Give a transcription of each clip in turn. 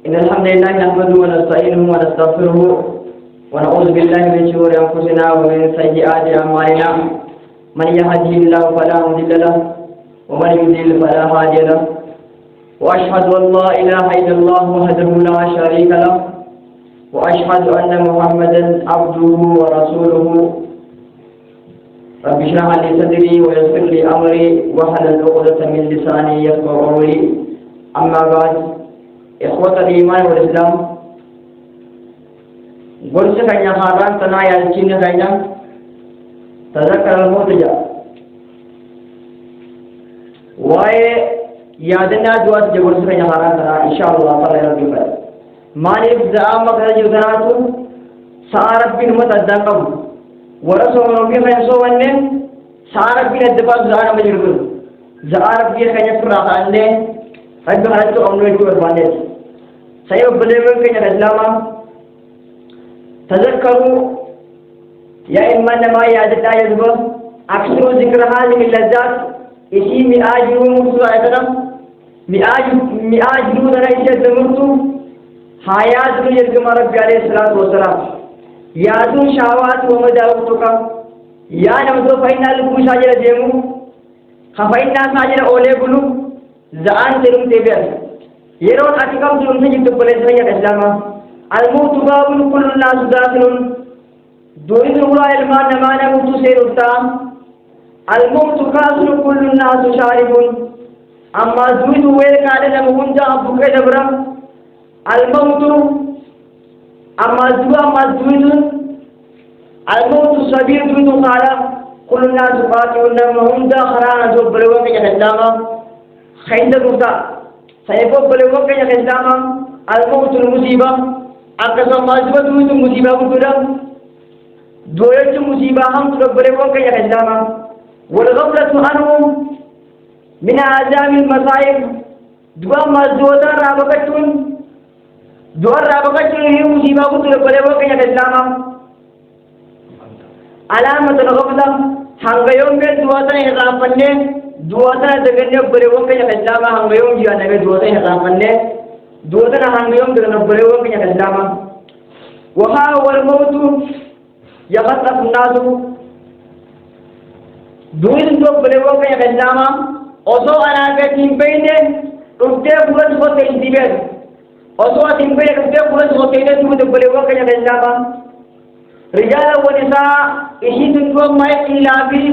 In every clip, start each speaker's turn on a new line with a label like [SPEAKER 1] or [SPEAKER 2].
[SPEAKER 1] إن الحمد لله نحمده ونستعينه ونستغفره ونعوذ بالله من شرور أنفسنا ومن سيئات أعمالنا من يهده الله فلا مضل له ومن يضلل فلا هادي له وأشهد أن لا إله إلا الله وحده لا شريك له وأشهد أن محمدا عبده ورسوله رب اشرح لي صدري ويسر لي أمري واحلل عقدة من لساني يفقهوا قولي أما بعد إخوة الإيمان والإسلام قلت كأن هاران تنايا الجن كأن تذكر الموت جاء واي يادنا دوات جبرت كأن هاران تنايا إن شاء الله تعالى ربي بار ما نبدأ مقدر جوتناتو سارب بن متدقم ورسول ربي فيسو ونه سارب بن الدباب زارا مجرد زارب بن كأن فرات عنده رجل هذا أمر يجور باندت سيد بلغم كأن الإسلام تذكروا يا إما ما يادتا يذبه أكثر ذكر هذه اللذات إشي مئاجرون مرسوا مئاجرون رئيسة دمرتو حياة يرجم ربي عليه الصلاة والسلام يادون شهوات ومداوتك يا نمتو فإنا لكم شاجر ديمو خفإنا شاجر أولي قلوب زان تلوم تبير يرون أتكام تلوم تجيب تبليس من الإسلام الموت باب كل الناس داخل دوري الله المان نمان موت سير التام الموت كاسر كل الناس شارب أما زويد ويل كان نمهنجا أبوك دبرا الموت أما زويد الموت صبير زويد قال كل الناس قاتل نمهنجا خرانا زوب بلوك الإسلام خيند الرتا سيبوك بلوك الإسلام الموت المصيبة أقسم ما زوجته مصيبة بكرة دويت مصيبة هم تقبل وقع الإسلام والغفلة عنه من أعظم المصائب دوا ما زوجة رابقتون دوا رابقتون هي مصيبة تقبل وقع الإسلام علامة الغفلة هنغيوم بدواتنا يغافلنا دواتنا دعنا بلوك الإسلام هنغيوم جانا بدواتنا يغافلنا دوتنا هنغيوم دعنا بلوك الإسلام وها هو الموت يخطف الناس دوين تو بلوك الإسلام أصو أنا كتيم بينه رفتة بلد هو تيجيبه أصو تيم بينه رفتة بلد هو تيجي تو بلوك الإسلام رجال ونساء إيش تنتو ما يكيلابي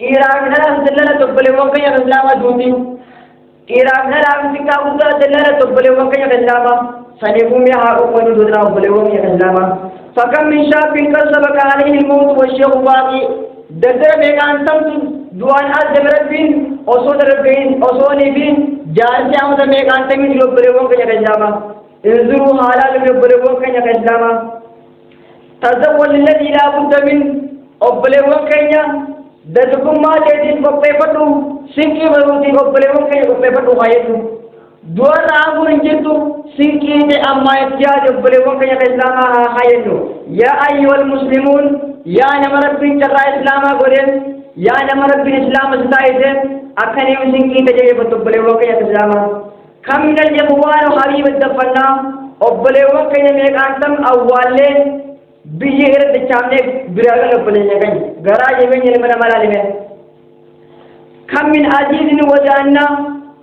[SPEAKER 1] إيراننا سلنا تبلوك الإسلام دوتي إيراننا أمريكا ودا سلنا تبلوك الإسلام سنيفهم يا أخوان دوتنا تبلوك الإسلام فكم من شاب كسبك عليه الموت والشيخ باقي دكتور ميغان تم دوان أزبربين أصودربين أصونيبين جالس يوم ميغان تم يبلوك الإسلام انظروا حالات يبلوك الإسلام تزول الذي لا بد من أبلوك دتكم ما جديد بقبلو سينكي بروتي بقبلو هايتو دوار عمر جدو سينكي دي أما يتجاج بقبلو الإسلام هايتو يا أيها المسلمون يا نمرب بن جرى إسلام قرين يا نمرب بن إسلام ستايزن أخني سينكي تجاج بقبلو الإسلام كم من الجبوان حبيب الدفنا أبلو ميقانتم أولي بيجي تجامع براغل بلنجا كن غراج من يلمنا ملالمه كم من عزيز وجانا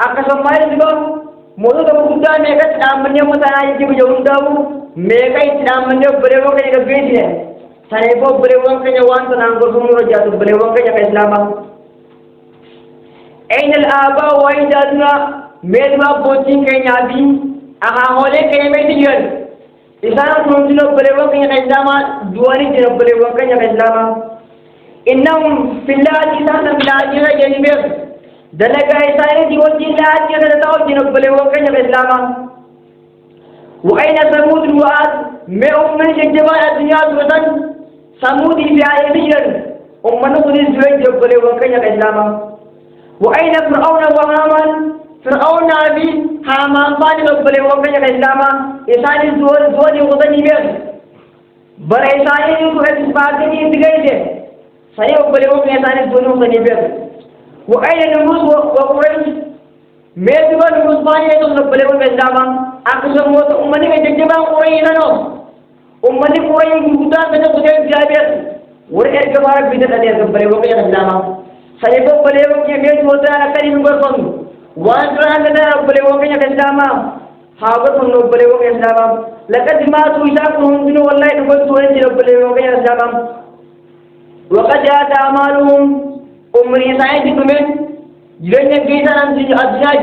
[SPEAKER 1] أقسم ما يسبب موضوع بودا ميكا تامنيا متانا يجيب جونداو ميكا تامنيا بريوان كن يبيجه سنيبو بريوان كن يوان تنانغو سمورو جاتو بريوان كن يكسلاما أين الآباء وإجازنا ميدوا بوتين كن يابي أها هولي كن يميتيجن إسلام نمجلو بلوك الإسلام دواني جنو بلوك الإسلام إنهم في الله إسلام ملاجئة جنبه دلقا إسلام ديوان جنلاجئة تتاو جنو بلوك الإسلام وأين سمود الوعاد من جنجباء الدنيا سوطن سمود في آية بجر أمنا قدس جوين جو بلوك الإسلام وأين فرعون وهامان فرعون أبي هامان فاني لبلي وكان الإسلام إساني زوني وطني بير بر إساني يوكو إسباتني إنتقايده سيو بلي وكان إساني زوني وطني بير وأين نموس وقريش ميدوان نموس فاني لبلي وكان الإسلام أقسم موت أمني ججبا قرينا نو أمني قرين جودا كذا كذا جابير ورئيس كبارك بدر أدير كبري وكذا كلامه سيبو بلي وكذا بيت موتا أكلم برفم وانترا كذا بلي وكذا كلامه هاغر فنو بلي وكذا كلامه لقد ما تويسا كهندنو والله نقول توين بلي وكذا كلامه وقد جاءت أعمالهم أمري سعيد كمن جرنا كيسا نمسي أجزاء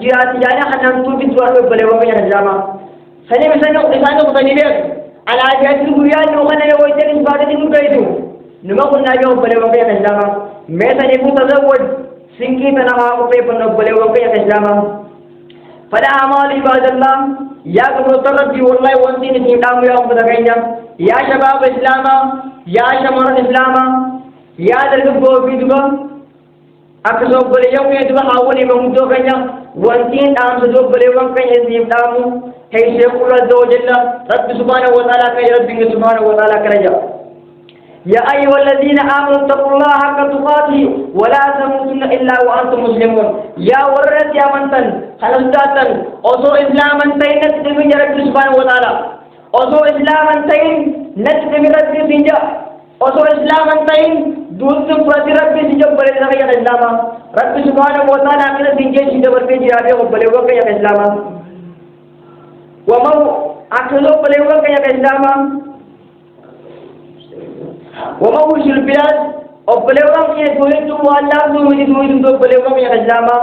[SPEAKER 1] جيات جانا حنا نتوبي توارو بلي وكذا كلامه سنة مثلا إنسان قتنيبه على جهة الغيان وخنا يويتر إنفاده نكيدو نما قلنا يوم بلي وكذا كلامه ما سنبو تزوج سنكي تنها وقيف بلي وكذا كلامه فلا أعمال عباد الله يا كبر ربي والله وانتين تيمام يوم بدكينا يا شباب الإسلام يا شمر الإسلام يا درجة بيدوبا أكسب بلي يوم يدوبا حاولي ممدو كينا وانتين تام سجوب بلي وان كينا تيمامو هي شيخ الله جل رب سبحانه وتعالى كي رب سبحانه وتعالى كرجا يا أيها الذين آمنوا اتقوا الله حق تقاته ولا تموتن إلا وأنتم مسلمون يا ورث يا منتن خلصتن أوصو إسلاما تين نتدمج رب سبحانه وتعالى أوصو إسلاما تين نتدمج رب سنجا أوصو إسلاما تين دوستم فرد رب سنجا بلد رغي الإسلاما رب سبحانه وتعالى كلا سنجا سنجا بربي جرابي وبلد وقع الإسلاما ومو أكلو بلد وقع الإسلاما وموش البلاد وبلغم يدويتو والله دويتو بلغم يا غزاما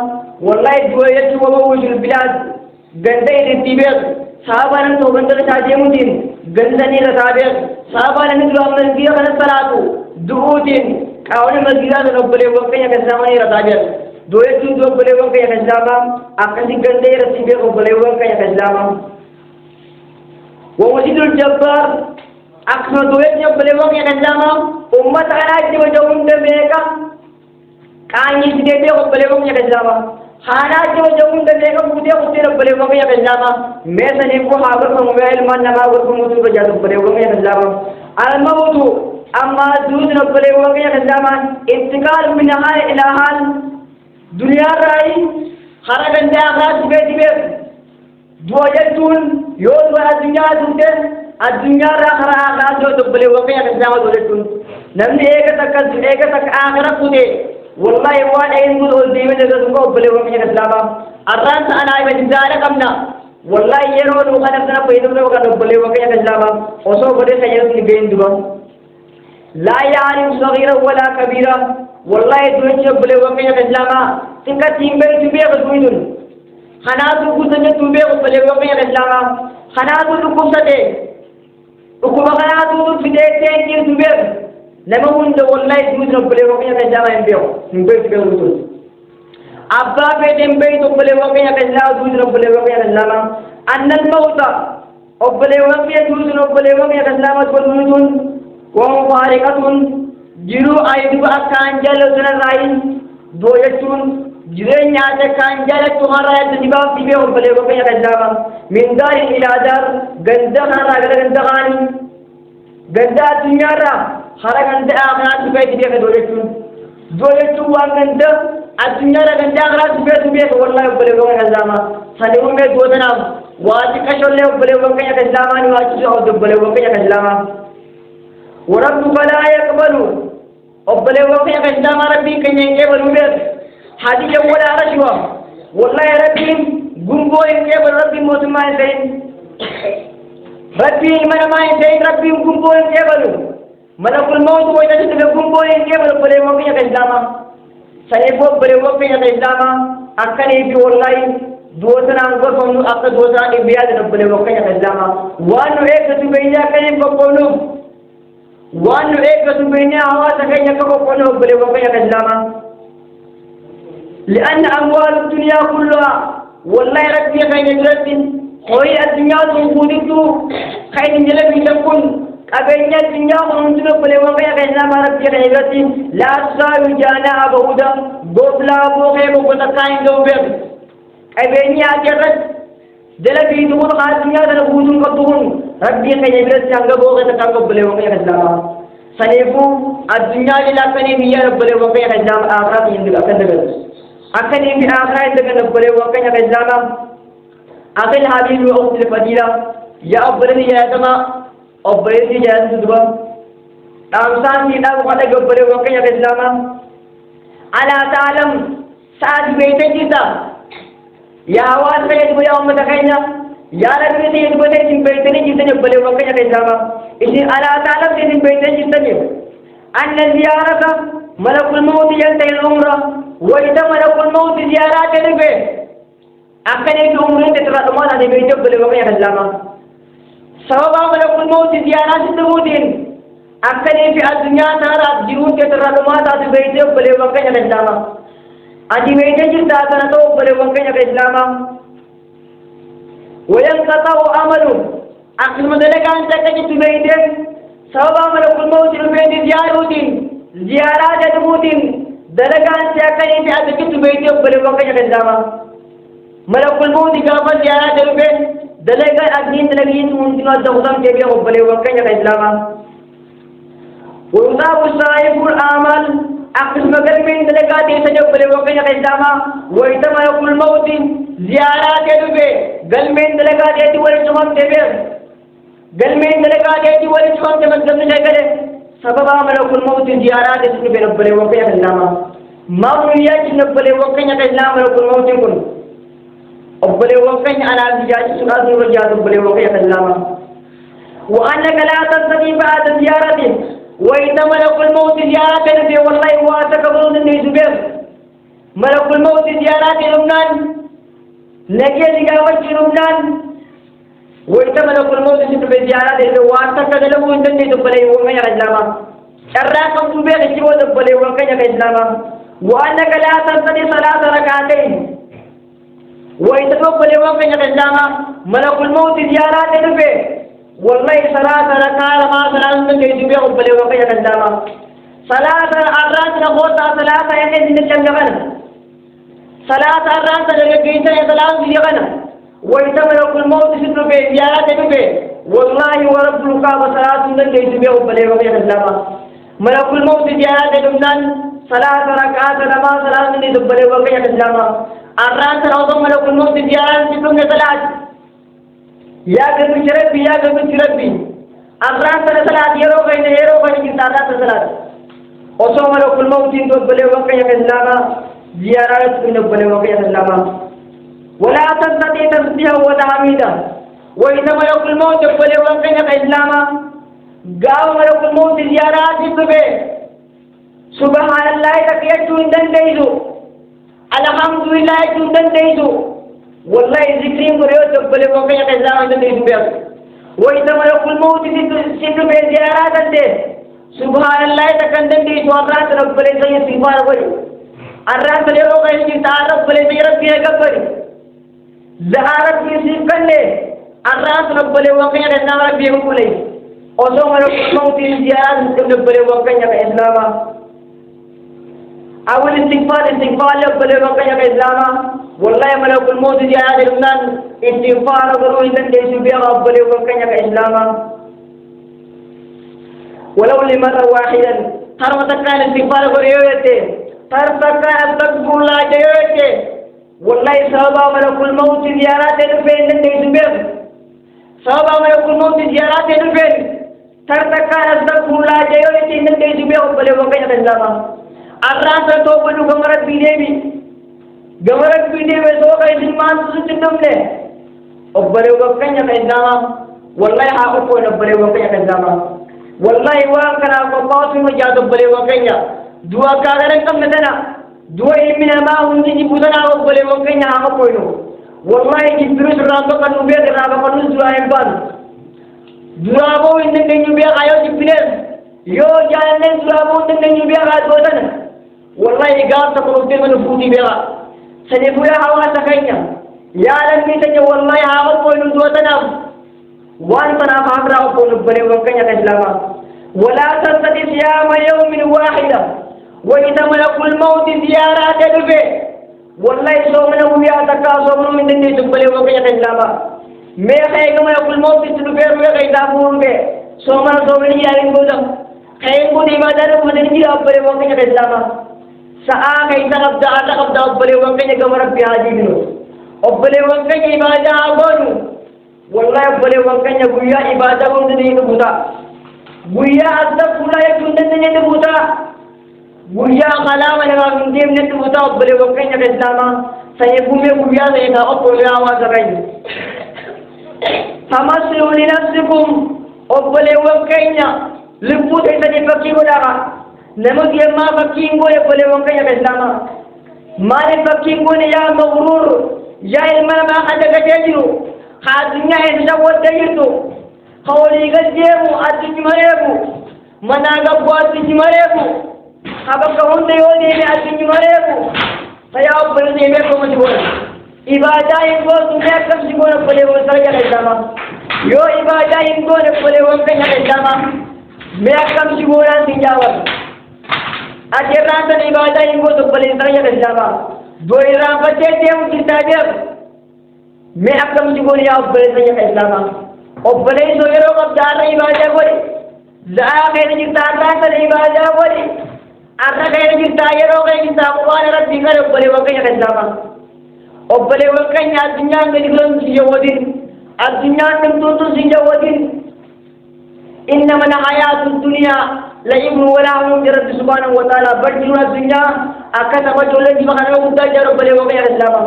[SPEAKER 1] والله دويتو وموش البلاد غندي التبير صحابان تو غندر ساجيمودين غندني رتابير صحابان نتلو مسجد من الصلاه دعودين كاول مسجد بلغم يا غزاما رتابير دويتو بلغم يا غزاما اكدي غندي رتيبير بلغم يا غزاما ومسجد الجبار أكثر دويتنا بلغم يا غزاما أمة على جوجون دميكا كان يسدي بلغم يا غزاما خانا جوجون دميكا بودي أصير بلغم يا غزاما ما سنبو حاضر فموبايل من نما وركم موت بجاد بلغم يا غزاما الموت أما دوزنا بلغم يا غزاما انتقال من حال إلى حال دنيا راي خرج عند آخر بيت دوجتون يوم ولا دنيا دوجت الدنيا راخرة آخرة جو تبلي وقيا كذا ودولتون نمني إيك تك آخرة كودي والله وان أين بود ديمة جزء كوب بلي وقيا كذا الرانس أنا أي بجزارة كمنا والله يرون وخنا بنا بيدوم وكانوا بلي وقيا كذا وصو بدي سيرت نبين دوم لا يعلم صغيرة ولا كبيرة والله دويتش بلي وقيا كذا تكا تيمبر تبيه بدويدون خناتو كوسنة تبيه بلي وقيا كذا خناتو لكوسة وكما خناتو في ديتين كير تبيه لما هند والله دويدون بلي وقيا كذا ينبيه نبيه تبيه بدويدون أبا بيتم بيت بلي وقيا كذا دويدون بلي وقيا كذا أن الموت بلي وقيا دويدون بلي وقيا كذا بدويدون ومفارقة جرو أيدو أكان جلو سنراي دويتون جرين ناتا كان جلو تمہارا تجباب تبيه بلي وقيا كذا من دار إلى دار غندها غندغاني غندا الدنيا را خرج عند آخرات بيت تبيه دويتون وغند الدنيا را غندا آخرات تبيه والله بلي وقيا كذا سنيوم में दो दिन आप वाची कशोले बले वक़्त या कज़ामानी वाची जो दो बले वक़्त या कज़ामा وربك لا يقبل وبل وقع قدام ربي كن يقبل بيت هذه ولا رشوة والله يا ربي غنبو يقبل ربي موت ما يسين ربي من ما يسين ربي غنبو يقبل ملك الموت وإذا جت غنبو يقبل بل وقع قدام سيبو بل وقع قدام أكن يبي والله دوسنا أنكر فمن أكن دوسنا إبياد بل وقع قدام وانو إيه تبيني أكن يبقونه وانو ايك سبيني آواز كي يكبو قلوب بلي وقيا كجلاما لأن أموال الدنيا كلها والله ربي خير جلد خوي الدنيا تنقودتو خير جلد يتكون أبين الدنيا وانتنا بلي وقيا كجلاما ربي خير جلد لا تساوي جانا أبودا قبلا بوغي مقتقين دوبر أبين يأجرد جلد يتكون خاص الدنيا تنقودون قطون ربي خير جلد سانغا بوغي تتنقب بلي وقيا كجلاما سنيفو الدنيا لا كنيمية ربنا وقيا كجام آخرات يندل أكن دعوة أكن يبي آخرات دعنا ربنا وقيا كجام أخي الحبيب وأختي الفضيلة يا أبرني يا جماعة أبرني يا سيدنا أمسان سيدا وقد أبرني وقت يا إسلام ألا تعلم سعد بيتي جدا يا أواز بيت يا أمة خينا يا ربي سيد بيتي بيتي جدا أبرني وقت يا إسلام إذن ألا تعلم سيد بيتي جدا أن الزيارة ملك الموت ينتهي العمرة وإذا ملك الموت زيارات البيت أكن العمرة تتردمان هذه بيت أبرني وقت يا إسلام سبب ملك الموت زيارات الدمودين أكن في الدنيا ترى جيون تتردمان هذه بيت أبرني وقت يا إسلام أدي بيت جدا تنتو أبرني وقت يا إسلام وينقطع عمله أكل مدلك أن تكتب بيته سبب ملك الموت البيت زيارات الدمودين دلقان سيكني في أتكت بيته أبرني وقت يا إسلام ملك الموت كافة زيارات البيت دلقان أجنين دلقين ممكن الدوزان كبير أبرني وقت يا إسلام ويصاب صاحب الأعمال أقسم قلبين دلقات يسجب أبرني وقت يا إسلام وإذا ملك الموت زيارات البيت قلبين دلقات يتي ورسوم كبير قلبين دلقات يتي ورسوم كبير سبب ملك الموت زيارات البيت أبرني وقت يا إسلام ما هو يجب أبرني وقت يا إسلام ملك الموت يكون أبلي وقين على زيارة سؤال ورجال أبلي وقين السلام وأنك لا تستطيع بعد زيارته وإذا ملك الموت زيارته والله واتكبرون النيزبير ملك الموت زيارات لبنان نجي لقاوة لبنان وإذا ملك الموت زيارته واتكبرون النيزبير وقين السلام شراكم تبير جيوة أبلي وقين السلام وأنك لا تستطيع صلاة ركعتين ويتوقف لوقت الإسلام ملك الموت زيارات البيت والله صلاة ركعة ما صلاة من يجيبه قبل وقت الإسلام صلاة الأرات نقطة صلاة يعني نجمعنا صلاة الأرات نجيبه صلاة نجمعنا وإذا ملك الموت في زيارات البيت والله ورب الكعبة صلاة من يجيبه قبل وقت الإسلام ملك الموت زيارات لبنان صلاة ركعة ما صلاة من قبل وقت الإسلام الرأس روضة ملك الموت زيارة سكون ثلاث يا قلب ربي يا قلب ربي الرأس ثلاث يرو بين كتابات ثلاث وصو ملك الموت قبل وقت الإسلام زيارة من قبل وقت الإسلام ولا تستطيع تسبيحه وتحميده وإذا ملك الموت قبل وقت الإسلام قام ملك الموت زيارات سبحان الله تكيتون دنديزو الحمد لله جندن ديزو والله ذكرين بريوت قبل وقت الإسلام دنديزو بيا وإذا ملك الموت سيد بزيارات الدين سبحان الله تكندن ديزو الرأس رب لي سيفار بري الرأس ليرو كيسي تعرف بلي سيرب بيا قبري زهارت في سيكندي الرأس رب لي وقت الإسلام بيا قبلي وصو ملك الموت زيارات قبل وقت الإسلام أول استغفار قبل وقت الإسلام والله ملك الموت زيارة لبنان استغفار قالوا إذا ليس بها قبل وقت الإسلام ولو لمرة واحدا ترى كان استغفار قريبته ترى كان أستغفر الله جيوته والله سبب ملك الموت زيارة لبنان ليس بها سبب ملك الموت زيارة لبنان ترى كان أستغفر الله جيوته ليس بها قبل وقت الإسلام الرأس توبلو غمرت بيدي سوى إسلام سوتشتم له أبري وقتنا كإسلام والله هاكو أبري وقتنا كإسلام والله وانكنا قطاس مجاد أبري وقتنا دوا كارن كم نتنا دوا إلمنا ما هم جي بودنا أبري وقتنا هاكو والله جبرس رابط كنوبيا رابط كنوز دوا إمبان دوا بو إنن كنوبيا كايو جبرس يو جانن دوا بو إنن كنوبيا كايو والله قال تقولون من فوتي بها سنفويا هوا سكينيا يا لمي تجي والله هوا قوي نزوتنا وان تنا فاقرا قول بني وكنيا الإسلام ولا تستطيع صيام يوم واحدة وإذا ملك الموت زيارات البيت والله صومنا ويا تكا صومنا من دنيا بني وكنيا الإسلام ما خير ملك الموت تلبير ويا كيدابون به صومنا يا إنبودا خير بودي ما دارو بدني أبري وكنيا الإسلام سآ كيدا قبضة أبري وكنيا كمرب بهذه منه أبلي وكان إبادة أبونو والله أبلي وكان يبويا إبادة وندني نبوتا بويا أصدق ولا يكون ندني نبوتا بويا خلام لما من ديم نبوتا أبلي وكان يبسلاما سيكون بويا لنا أبلي أوازرين فمسلوا لنفسكم أبلي وكان لبوت إذا فكيروا لها نمت يما فكينغو أبلي وكان يبسلاما ما نفكينغو يا مغرور يا إلما ما حدك تجرو خاصني إذا وديتو خولي قديمو أتجمريبو مناغا بواتجمريبو أبقى هم ديوني أتجمريبو فيا أبلي نيميكو مجبورا إبادة إنغو دنيا كم سيكون أبلي وسرجا لجاما يو إبادة إنغو أبلي وكان لجاما ميا كم سيكون سنجاوا أجران إبادة إنغو أبلي وسرجا لجاما دو إيران بچے مجتاجر میں اکم جگوری أبلي سنجا إسلاما أبلي سويرو قبضار إبادة قولي زعا خير جتاتا سر إبادة قولي أرنا خير جتايرو خير جتاقوان ربي خير أبلي وكان إسلاما أبلي وكان الدنيا مدلون سيجودين الدنيا نمتوتو سيجودين إنما الحياة الدنيا لعب ولهو من رب سبحانه وتعالى بدلوا الدنيا أكثر وجولن سبحانه وتعالى أبلي وكان إسلاما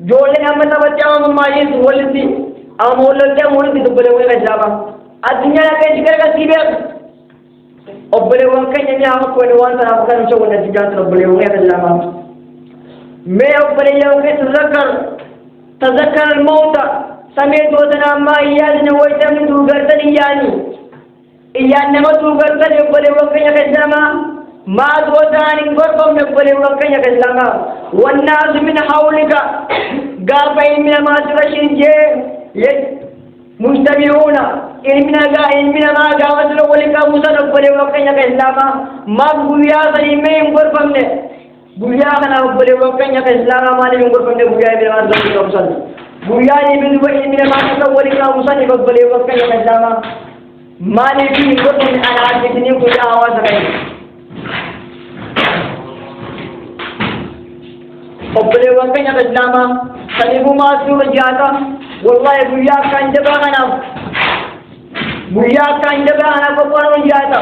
[SPEAKER 1] جولن أمنا بچاو ممايز ولدي أمولن جا مولدي أبلي وكان إسلاما الدنيا لكن ذكر كثير أبلي وكان يجاه كون وان ترى كان شو نتيجة أبلي وكان إسلاما मैं अपने लोगों के तज़क्कर الموت समेत होता ما إياه نويت من دوغرتني يعني إياه نما دوغرتني अपने वक़्त या कैसामा ما دوتاني غرفم अपने वक़्त या कैसामा والناس من حولك قابين من ما ترشينجه مجتمعون إلمنا ما قامت لك موسى अपने वक़्त या कैसामा ما बुया सलीमें غرفم ने buya kana boleh wakan ya Islam amane ngor pande buya be man dal ko san buya ni bin wa ni ma ka wali ka musan ni boleh wakan ya Islam mane bi ngor pande ana ni ko awaz kai boleh wakan ya Islam sani bu ma su jata wallahi buya kan jaba kana ko kono jata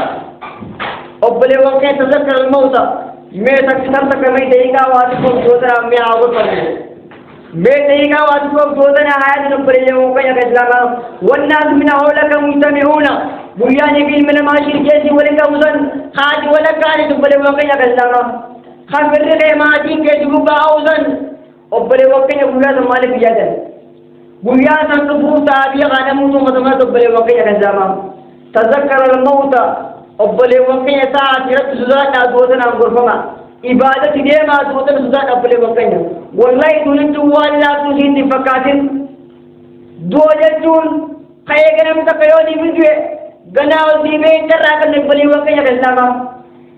[SPEAKER 1] boleh wakan tazakkar al mauta मैं सक्षम तक मैं देगा वाद को जोतरा मैं आगो कर मैं देगा वाद को जोतरा आया दिन पर ये वो क्या कहला वन्ना मिना होला का मुस्तमिउना बुया ने भी मैंने माशिर जैसी बोले का उसन खाज वाला काले तो बोले वो क्या कहला खास करके माजी के जुबा उसन और बोले वो क्या बुया तो मालिक बिया दे बुया संगफू ताबिया गाना मुतो मदमा तो बोले वो क्या कहला तज़क्कर الموت أبلي وكين ساعة رت سزات أدوتنا غرفنا إبادة دي ما أدوتنا سزات أبلي وكين والله تولين توالي لا تولين تفكاتين دوجتون خيغنم تكيوني بيجي غناو ديبه انتراك نبلي وكين كسلاما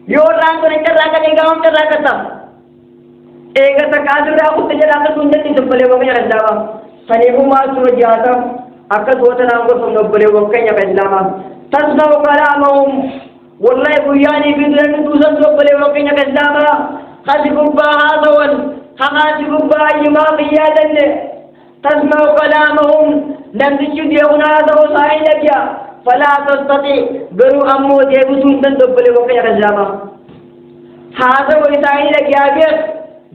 [SPEAKER 1] يوران تو انتراك نيغام انتراك تا एगा तकादुर राखू तजरा का सुंदर तबले वकया कस्लामा सनेबु मा सुरजाता अकद होतना को तबले वकया कस्लामा तस्नव कलामहum والله بياني بدرن توسن تبلي وكين كسلاما خاسبوا هذول خاسبوا يما قيادن تسمع كلامهم لم تجد يغنى هذا وصائلك فلا تستطيع غرو أمو ديبو سنتن تبلي وكين كسلاما هذا وصائلك يا بيت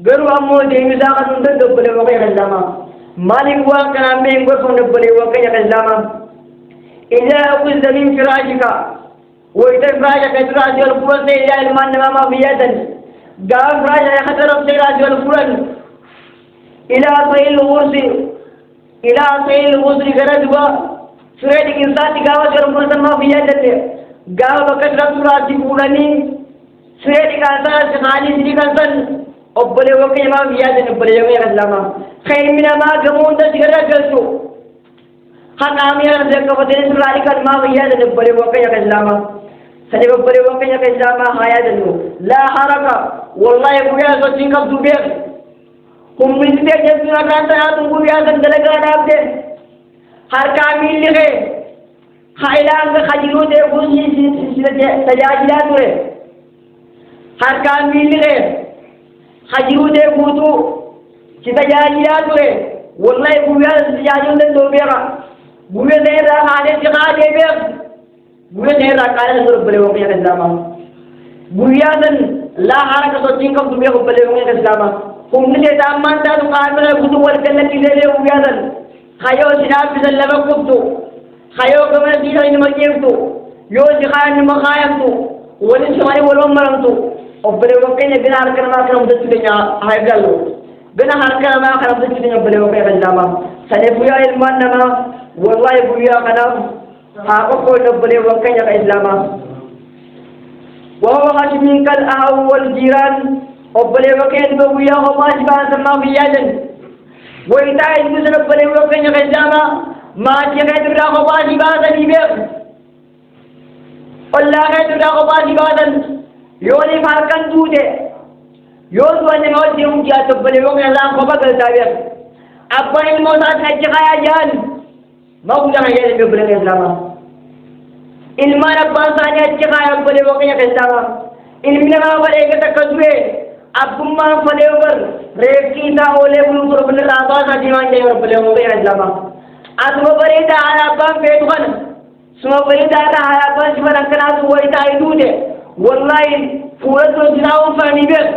[SPEAKER 1] غرو أمو ديبو سنتن تبلي وكين كسلاما مالك وكلام بين غرفون تبلي وكين كسلاما إذا أخذ من فراشك وإذا فراشك تراجع الفرن إلى المن ما بيدن قام فراشك خطرب تراجع الفرن إلى طيل الغرس غردوا فريد إنسان قاوة الفرن ما بيدن قام بكترب تراجع فرني فريد كانسان خالي سري كانسان أبلي وكي ما بيدن أبلي وكي غزلاما خير من ما قمون تسغرق جلسو خنامي أنزل كفتين سرالي كلمة بيدن أبلي وكي غزلاما سني ببري وكي كسلاما هاي دنو لا حركة والله بويا سوتين كم دوبير هم ملتي جسنا كان تنا تقول بويا سندلك أدابته هر كامل لغة خايلان كخجلو ده بوسي سجاجلا توه هر كامل لغة خجلو ده بوتو ستجاهلات والله بويا تجاهل الدوبيرا بويا زيرا على الجقاد يبير بويا زيرا على الضرب بالوقية الإسلام بويا لا حركة صوتين كم دوبيا بالوقية الإسلام هم نجى تامن تانو قارمنا كتو والكلة كذا بويا خيو سناب بسلم كتو خيو كمان سيدا إنما كيفتو يو سخان إنما خايفتو ولسماني ولوم مرمتو وبالوقية بنا حركة ما كانوا تسلمنا هاي بلو بنا حركة ما كانوا تسلمنا بالوقية الإسلام سنبويا إلمان نما والله بويا كنا حاقوا نبلي وكان الإسلام وهو هاشمين كالأهو والجيران وبلي وكان بويا وما شبه سما بيادا وإذا يسمى بلي وكان الإسلام ما شبه تبرا وما شبه سنبير والله كان تبرا وما شبه يوني فاركان توده يون وانا نوتي مجا تبلي وكان الإسلام وبقى التابير أبا الموساد حجقا جان ما وجه هي اللي بيقول الإسلام إلمان أبان ثاني أشجع يقول وقيا الإسلام إلمنا ما بلغ تكذبه أبوم ما فليوبر ريكي تا أولي بلوتر بن الرابع سجيمان جاي يقول وقيا الإسلام أسمع بريدا على أبان بيتوان سمع بريدا على أبان شبان أكناس ويتا يدوده والله فورت وجناو فاني بيت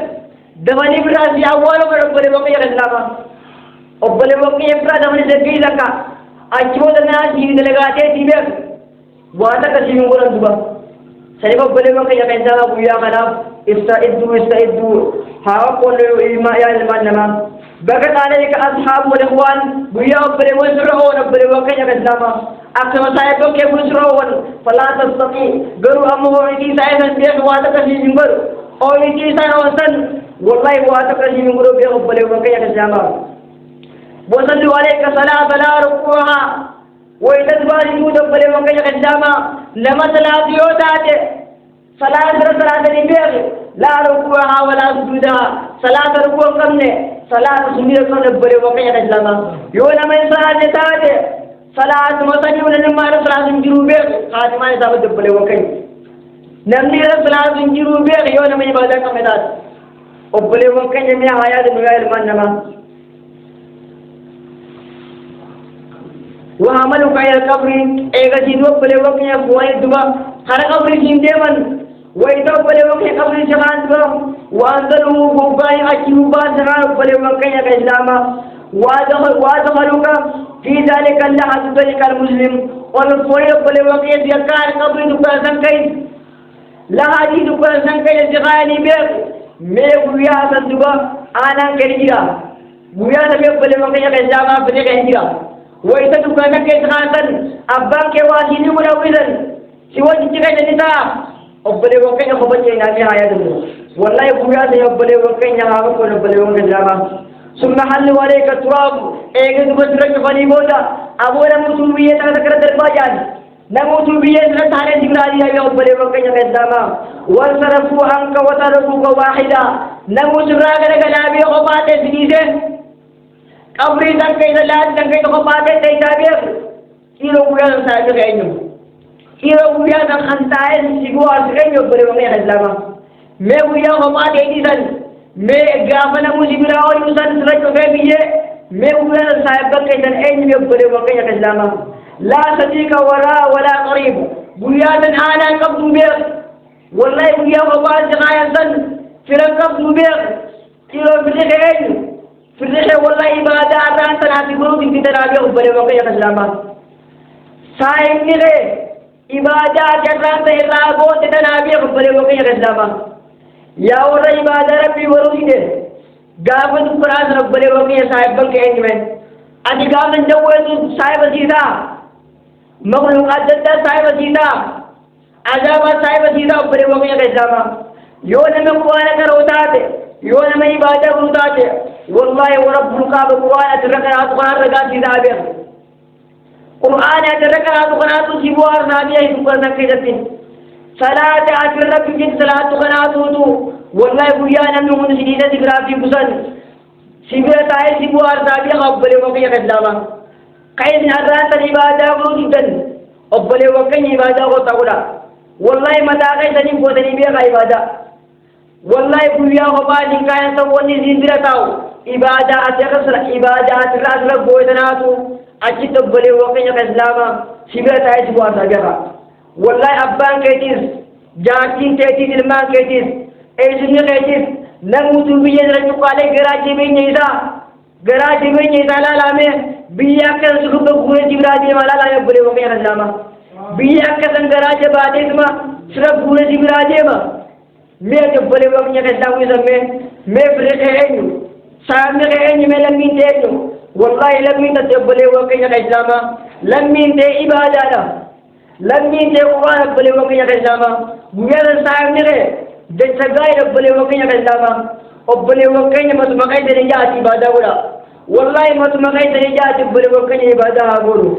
[SPEAKER 1] دماني براس ياوالو يقول وقيا الإسلام أقول وقيا براس دماني زكي لكا أجمل الناس يجي لقاته تيبه وانا كسيم ولا دبا سيبا بلغوا كي يكنزا بويا منا استعدوا ها كل ما يا المنما بقت عليك أصحاب والإخوان بويا بلغوا سرعون بلغوا كي يكنزا أكثر سايبوا كي بسرعون فلا تستطيع قروا أمه ويكي سايبا بيخ وانا كسيم بر أو يكي سايبا والله وانا كسيم بلغوا كي يكنزا وصلوا عليك صلاة لا ركوعها ويتدبار يود بلي وكي قداما لما صلاة يودات صلاة النبي لا ركوعها ولا سجودها صلاة ركوع كمنه صلاة سنير كمنه بلي وكي قداما يونا من صلاة تات صلاة مصني ولا نمار صلاة جروبه خاتمة يسابد بلي وكي نمني صلاة جروبه يونا من عبادة كمدات وبلي وكي جميع حياة الدنيا المنما وعملوا كاي القبر ايغا جيدو بليو كي بوي دبا خر قبر جيندمن ويدو بليو كي قبر جمان دبا وانزلوا بوغاي اكيوبا زرا بليو كي الاسلام وادخلوا في ذلك الله ذلك المسلم والفوي بليو كي ذكر قبر دبا زنكاي لا هذه دبا زنكاي جغاني بير مي بويا دبا انا كريجا بويا دبا بليو كي الاسلام بليو وإذا كان كيسخاطا أبان كواسيني ملوزا سوى جتك النساء أبلي وكين خبجينا في حياته والله يقويا سيبلي وكين يهابك ونبلي وكين جاما ثم حل عليك التراب ايجد بسرك فنيبودا أبونا مسلمية تذكر درباجان نمسلمية نتحرى جبرالي يا أبلي وكين جاما وانصرفوا عنك وتركوك واحدا نمسلمراك لكنابي غبات سنيسين أبري دنك إذا لا دنك إذا قبضت تيجابير كيلو ويا سايق عينه كيلو ويا دخنتاين سيقوا أسرعين يبري ومي حزلاما مي ويا قبضت إيدان مي قافنا مجبرا ويوسان سرق وفيه مي ويا سايق كيدان أين يبري ومي حزلاما لا صديق ولا قريب ويا دن أنا قبض بير والله ويا قبضت جنايا سن فرق قبض بير كيلو بلغ عينه في الرحلة والله إبادة أران تناسي بروك انت تنابي أبالي وقيا كسلاما سايم نغي إبادة أران تنابي أبالي وقيا كسلاما يا ورا إبادة ربي بروك انت قابل قرآن أبالي وقيا سايب بلك عندي من أدي قابل جوه سايب سيدا مخلوقات جدا سايب سيدا عذابات سايب سيدا أبالي وقيا كسلاما يوم مقوانا كروتاته يوم ما إبادة كروتاته والله ورب القاب القرآن أتركنا قرآن رجال سيدابه قرآن أتركنا قرآن سيبوار نابيه سبحانه كذبين صلاة أترك جن صلاة قرآن توتو والله بيانا من سيدنا سكرافي بسن سيبرا تاي سيبوار نابيه قبل وقيا كذابا كاين هذا العبادة ولودن قبل وقيا عبادة وتقولا والله متى كاين تنيم قدني بيه عبادة والله بويا وبعد كان سووني زندرتاو إبادة أتكسر إبادة أتكسر بويتناتو أكيد بلي وقيا كزلاما سبرة عيش بواسا والله أبان كيتيس جاكين كيتيس المان كيتيس إيجني كيتيس نموت بيجن رجوك عليه غراجي بين يزا لا لامه بيا كسر بقوة جبراجي ما لا يبلي وقيا كزلاما بيا كسر غراجي بعدين ما سر بقوة جبراجي ما मैं जब बोले वो क्या कहता हूँ इस मैं ब्रेक है न्यू सामने है न्यू मैं लम्बी दे न्यू वल्लाह लम्बी तो जब बोले वो क्या कहता हूँ लम्बी दे इबादत लम्बी दे कुरान बोले वो क्या कहता हूँ मेरे सामने है जब सगाई रब बोले वो क्या कहता हूँ और बोले वो क्या मत मकाई तेरी जाती इबादत बोला वल्लाह मत मकाई तेरी जाती बोले वो क्या इबादत है बोलो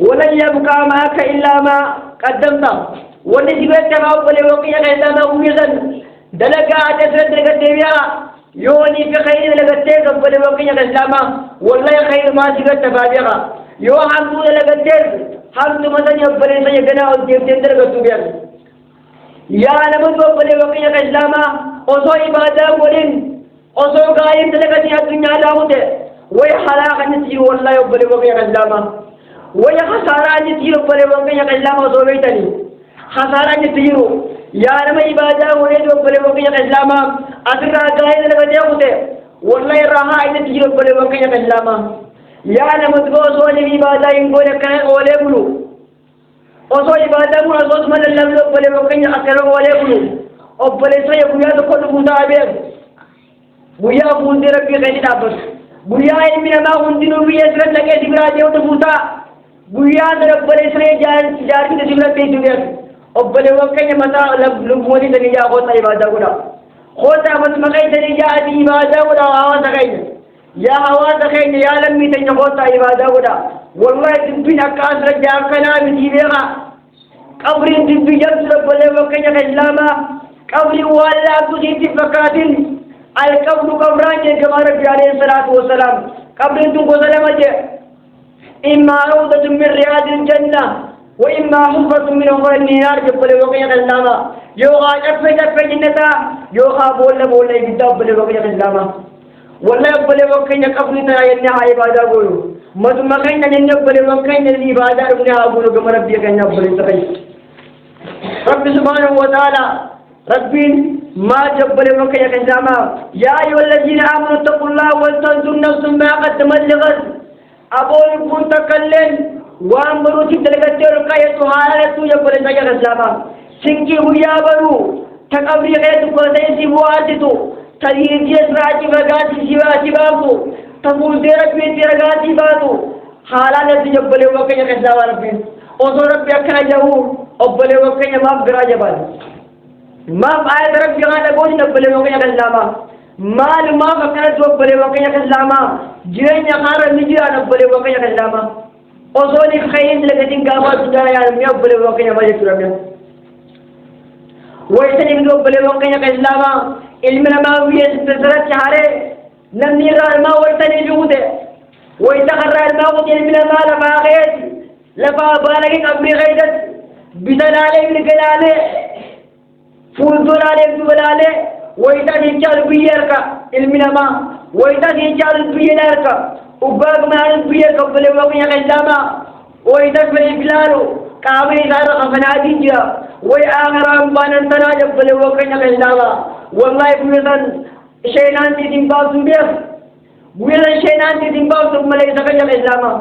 [SPEAKER 1] वलन यबका माक इल्ला मा قدمता वने जीवन के बाप बोले वो क्या कहता था उम्मीदन दलगा आते से दलगा देविया योनी पे खैर लगते कब बोले वो क्या कहता मा वल्लाह खैर मा जीवन तबाबिया यो हम तू लगते हम तो मतलब जब बोले से ये गना और देव देंद्र का तू गया या नमन को बोले वो क्या कहता मा ओसो इबादत बोलिन ओसो गायब दलगा दिया दुनिया लाऊते वो हलाक नहीं वल्लाह बोले वो क्या कहता मा वो ये खसारा नहीं बोले वो क्या कहता मा ओसो बेटनी خسارة جتيرو يا رمى إبادة ولد وبلي وكيا كلامه أترى جاهز لبديه وده والله راها إذا تيرو بلي وكيا كلامه يا رمى تقول سوى إبادة ينقول كان أولي بلو أصو إبادة من أصوص من اللمل بلي وكيا أكلم أولي بلو وبلي سوى بويا تقول متابع بويا بوندي ربي غير تابس بويا إمنا ما بوندي بويا سرت لكي دبراجه وتبوتا بويا رب بلي سوى جاري تسمى تيجي وبلي وكيا متى لبولي دنيا خوتا إبادة ولا خوتا بس مكاي دنيا دي إبادة ولا هوا تكاين يا هوا تكاين يا لمي تنيا خوتا إبادة ولا والله تبين أكاس رجع كنا بتيبيها قبر تبين جبل بلي وكيا كلامه قبر ولا تجيب فكاتين القبر قبران جمال ربي عليه الصلاة والسلام قبر تنقو سلامة إما روضة من رياض الجنة وإما حفرة من أمر النار جبل وقيا كلامه يوغا جفة جنتا يوغا بولا يبدأ بل وقيا كلامه والله بل وقيا قبل ترى ينها عبادة بولو مزمكين جنة بل وقيا العبادة ربنا بولو كما ربي كنا بل سخي رب سبحانه وتعالى ربي ما جبل وقيا كلامه يا أيها الذين آمنوا اتقوا الله ولتنظر نفس ما قدمت لغد أبول كنت تكلم وامرو تدلغتي ركايه سبحانه يقول يا غزاما سنكي ويا برو تقبري غير قدي سيواتو تريجي اسراجي بغاتي سيواتي بابو تقول ديرك بيتي رغاتي بابو حالانه يقول وكيا غزاما ربي اوزو ربي اكنا جو وبل وكيا ما غراجه بال ما آية ربي غانا بوجي نقول وكيا غزاما مال ما فكر جو بل وكيا غزاما جين يخار نجي نقول وكيا غزاما أصولي خير لكن كابا تجايا ميا بلي وكيا ما يكرمه ويسني من بلي وكيا كإسلاما علمنا ما ويا تسرت شهره نمنيرا ما ويسني جوده ويتخرى الموت علمنا ما لفا غير لفا بالك أبري غيرت بدلاله من كلاله فوزور عليه بدلاله ويتا يجعل بيرك علمنا ما ويتا يجعل بيرك وباب ما البيت قبل وقيا كلامه ويدك بالبلالو كامل دار خفناديجا وآخر أمبان التناج قبل وقيا كلامه والله بيزن شينان تيم باوس بير بيزن شينان تيم باوس ملك سكيا كلامه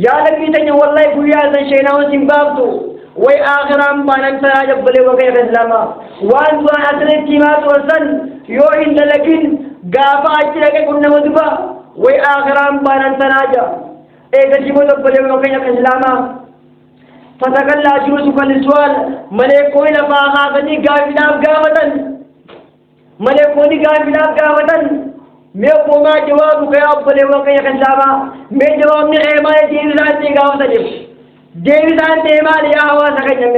[SPEAKER 1] يا لبي تني والله بيزن شينان تيم باوس وآخر أمبان التناج قبل وقيا كلامه وان وان أصل تيمات وصل يوين لكن غافا أشترك كنا مدبا وآخرام بانان تناجا إذا جيبوا تقبلوا وكيا كسلاما فتقلّى جلوسك للسؤال ملكوين فاها غني غافلاب غاوتن ملكوني غافلاب غاوتن ميو ما جوابك يا أبقلوا وكيا كسلاما مي جواب نغيما جيوزان تيغاوتن جيوزان تيمال يا هوا سكجم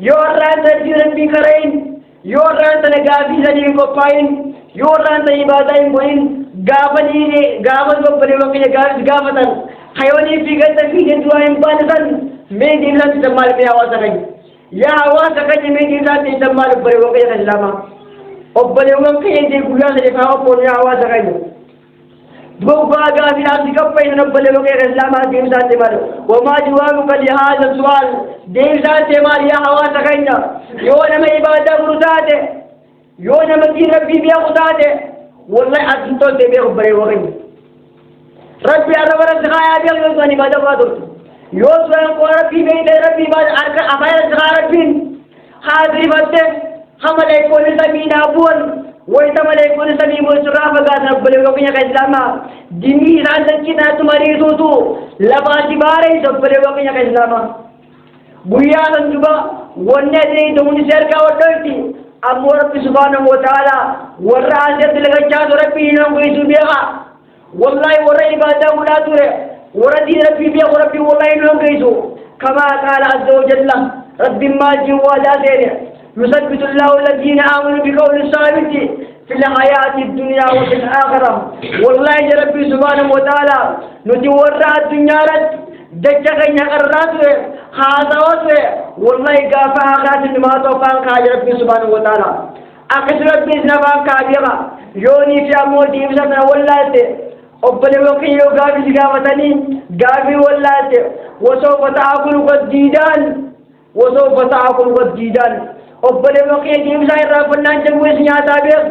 [SPEAKER 1] يوران تجيرن بكرين يوران تنغافي زنين كوباين يوران تيبادين بوين غافني غافن بقبل وكيا غاوتن حيواني في قد في جدوان بالغن مي دينان تمال مي هوا سكجم يا هواسا كان يمين ذات يتمال بريوكي الإسلام وبريوكي يجي بيان لفاق قول يا هواسا كان دوبا قابل عبد كفين نبريوكي الإسلام دين ذات مال وما جوابك لهذا السؤال دين ذات مال يا هواسا كان يوم ما إبادة مرتاده يوم ما دين ربي بيا مرتاده والله أنتو تبيه بريوكي ربي أنا ورد غاية بيا يوزاني ما دفعته يوسف ربي بين ربي بعد أرك أفعال ربي هذه بس هم ليكون سبيل أبون ويتم ليكون سبيل مسرع فقط رب لوكين كإسلام ديني رانت كنا تماري توتو لباس باري سب لوكين كإسلام بويا نجوا ونجري دوني سيركا وترتي أمور رب سبحانه وتعالى وراسة لغجات ربي نوم يسوبيها والله ورا إبادة ولا تره ورد ربي بيا وربي والله إنهم قيسوا كما قال عز وجل رب ما جوا ذاتين يثبت الله الذين آمنوا بقول الثابت في الحياة الدنيا وفي الآخرة والله يا ربي سبحانه وتعالى نتورع الدنيا رد دجاجين قررات هذا وجه والله قافا آخرات ما توفان كاج ربي سبحانه وتعالى أكثر ربي سبحانه كاجرا يوني في أمور ديم سبحانه والله وبلغوكي يو غابي سيغاوتني غابي ولات وسوف تأكل والديدان وسوف تأكل والديدان وبلغوكي جيم ساير رابنان جوي سنياتا بيغ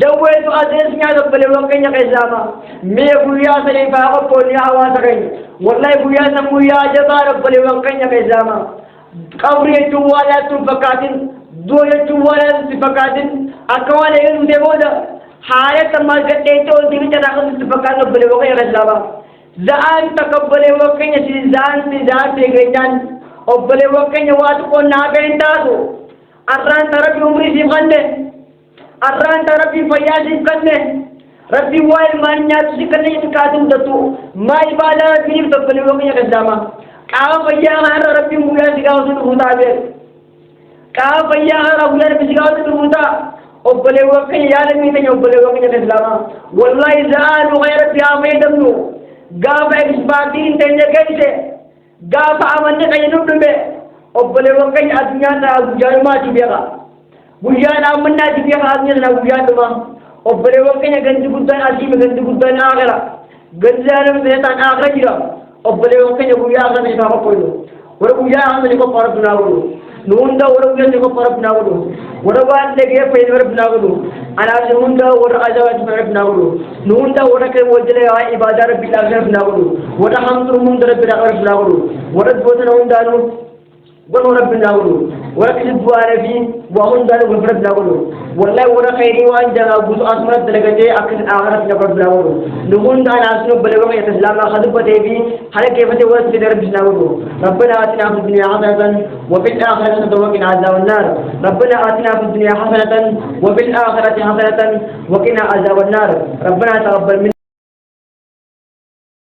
[SPEAKER 1] جوي تو أزيز سنياتا بلغوكي نقزاما مي بويا سليفا وقول يا واسقين والله بويا سمويا جبار بلغوكي نقزاما قوري جوالا تنفقاتن دوية جوالا تنفقاتن أكوالا يلو ديبودا حالة ما قديته ودي تراخذ تفكر نقبل وقيا رجلا زان تقبل وقيا زان زان تيجان قبل وقيا وات كنا بينتاسو أران ترى عمري سيفنده أران ترى فيا سيفنده ربي واي مانيا سيكني يتكادم دتو ما يبالا فيني تقبل وقيا رجلا كاو فيا هذا ربي مولا سيكاو سيكوتا بير كاو فيا هذا مولا سيكاو سيكوتا وبلي وقين يا لمي تني وبلي وقين الإسلام والله زال وغير فيها ميدمنو قاب إسباتين تني كيسه قاب عملنا كينو دمه وبلي وقين الدنيا ناجي ما تبيها بويان عملنا تبيها الدنيا ناجي ما وبلي وقين جنتي قدان أسيم جنتي قدان آخرة جنزانم سيطان آخرة جرا وبلي وقين بويا آخرة نشاف كله وربويا آخرة نشاف فرق ناولو نوندا وربويا نشاف فرق ناولو وربان لقيه فين ورب ناقولو أنا نوندا ور أجاوات ورب ناقولو نوندا ورك وجلة عبادة رب الله رب ناقولو ورهم ترمون رب رب ناقولو ورد بوت نوندا نو ورب ناقولو ورك سبوان في وهم دارو رب ناقولو والله ورك خيري وان جنا بوس أسمرت دلقتي أكن آخرت رب ناقولو نوندا أنا أسنو بلغم يتسلام خذ بتيبي هلا كيف تقول في رب ناقولو ربنا آتنا في الدنيا حسنة وفي الآخرة وقنا عذاب النار ربنا آتنا في الدنيا حسنة وفي الآخرة حسنة وقنا عذاب النار ربنا تقبل منا